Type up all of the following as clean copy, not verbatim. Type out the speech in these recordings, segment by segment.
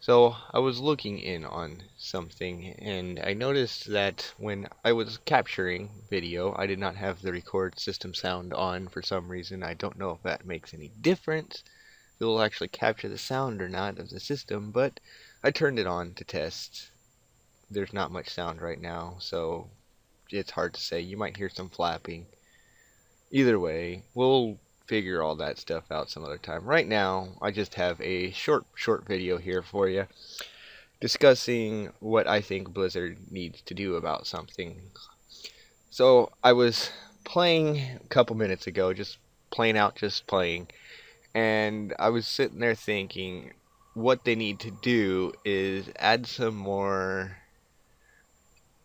So I was looking in on something and I noticed that when I was capturing video, I did not have the record system sound on for some reason. I don't know if that makes any difference. If it will actually capture the sound or not of the system, but I turned it on to test. There's not much sound right now, so it's hard to say. You might hear some flapping. Either way, we'll figure all that stuff out some other time. Right now, I just have a short video here for you discussing what I think Blizzard needs to do about something. So I was playing a couple minutes ago, just just playing, and I was sitting there thinking what they need to do is add some more,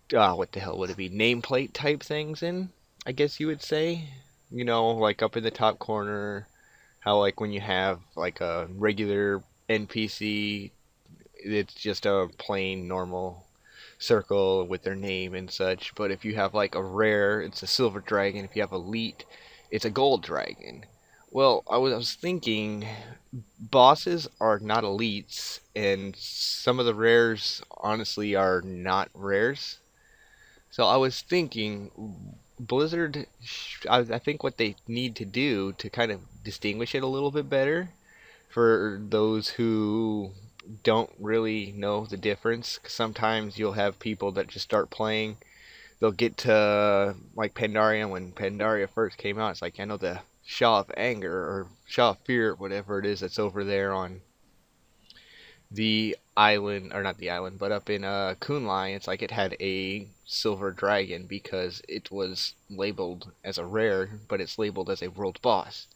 what the hell would it be, nameplate type things in, I guess you would say. You know, like up in the top corner, how like when you have like a regular NPC, it's just a plain normal circle with their name and such. But if you have like a rare, it's a silver dragon. If you have elite, it's a gold dragon. Well, I was thinking bosses are not elites, and some of the rares honestly are not rares. So I was thinking Blizzard, I think what they need to do to kind of distinguish it a little bit better for those who don't really know the difference. 'Cause sometimes you'll have people that just start playing. They'll get to like Pandaria when Pandaria first came out. It's like I know the Shaw of Anger or Shaw of Fear, whatever it is that's over there on the island, or not the island, but up in Kunlai. It's like it had a silver dragon because it was labeled as a rare, but it's labeled as a world boss.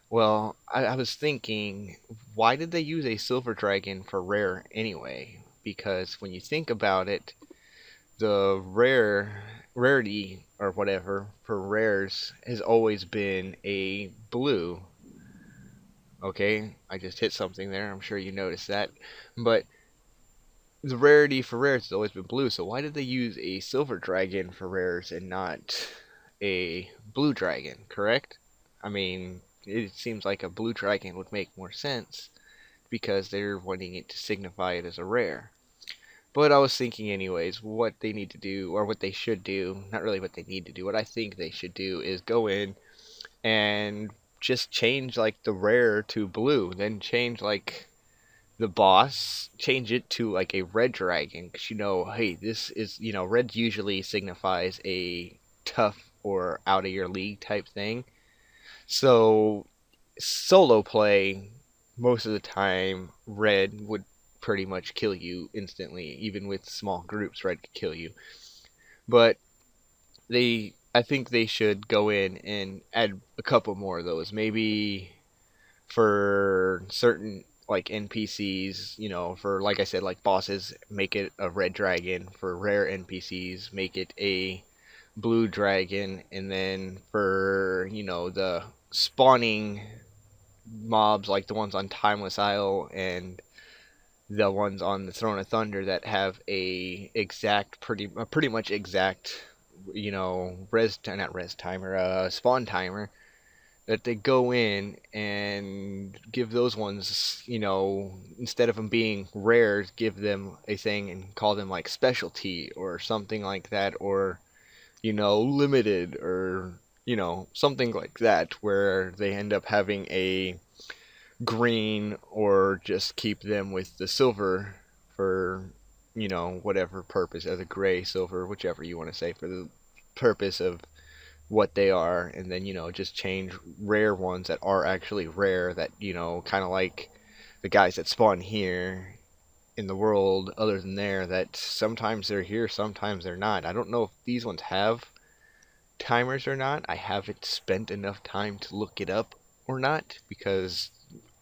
Well, I was thinking, why did they use a silver dragon for rare anyway? Because when you think about it, the rarity or whatever for rares has always been a blue. Okay, I just hit something there. I'm sure you noticed that. But the rarity for rares has always been blue. So why did they use a silver dragon for rares and not a blue dragon? Correct? I mean, it seems like a blue dragon would make more sense because they're wanting it to signify it as a rare. But I was thinking, anyways, what they need to do, or what they should do, not really what they need to do, what I think they should do is go in and just change, like, the rare to blue. Then change, like, the boss, change it to, like, a red dragon. Because, hey, this is, red usually signifies a tough or out of your league type thing. So solo play, most of the time, red would pretty much kill you instantly. Even with small groups, red could kill you. But I think they should go in and add a couple more of those. Maybe for certain like NPCs, for like I said, like bosses, make it a red dragon. For rare NPCs, make it a blue dragon, and then for the spawning mobs like the ones on Timeless Isle and the ones on the Throne of Thunder that have a pretty much exact, not res timer, spawn timer, that they go in and give those ones, instead of them being rares, give them a thing and call them like specialty or something like that, or limited, or something like that, where they end up having a green, or just keep them with the silver for whatever purpose, as a gray, silver, whichever you want to say, for the purpose of what they are. And then just change rare ones that are actually rare, that kind of like the guys that spawn here in the world, other than there, that sometimes they're here, sometimes they're not. I don't know if these ones have timers or not. I haven't spent enough time to look it up or not, because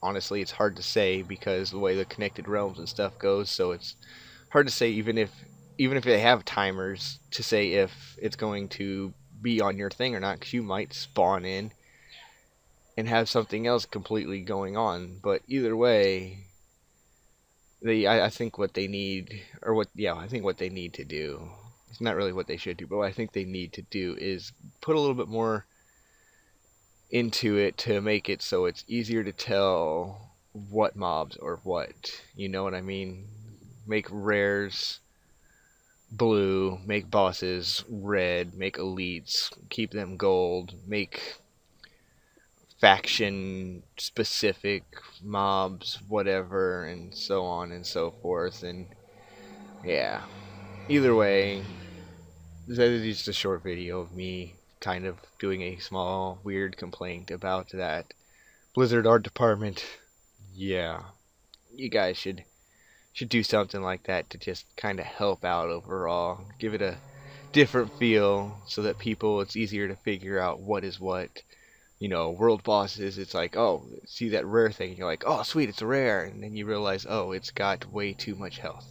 honestly it's hard to say, because the way the connected realms and stuff goes. So it's hard to say, even if they have timers, to say if it's going to be on your thing or not, because you might spawn in and have something else completely going on. But either way, I think what they need, or what yeah, I think what they need to do, it's not really what they should do, but what I think they need to do is put a little bit more into it to make it so it's easier to tell what mobs or what. You know what I mean? Make rares blue, make bosses red, make elites, keep them gold, make faction specific mobs, whatever, and so on and so forth. And yeah, either way, that is just a short video of me kind of doing a small weird complaint about that Blizzard art department. Yeah, you guys should do something like that to just kind of help out overall. Give it a different feel so that people, it's easier to figure out what is what. You know, world bosses, it's like, oh, see that rare thing, you're like, oh, sweet, it's a rare, and then you realize, oh, it's got way too much health.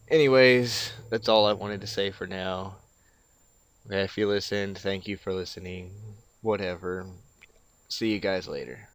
Anyways, that's all I wanted to say for now. If you listened, thank you for listening. Whatever. See you guys later.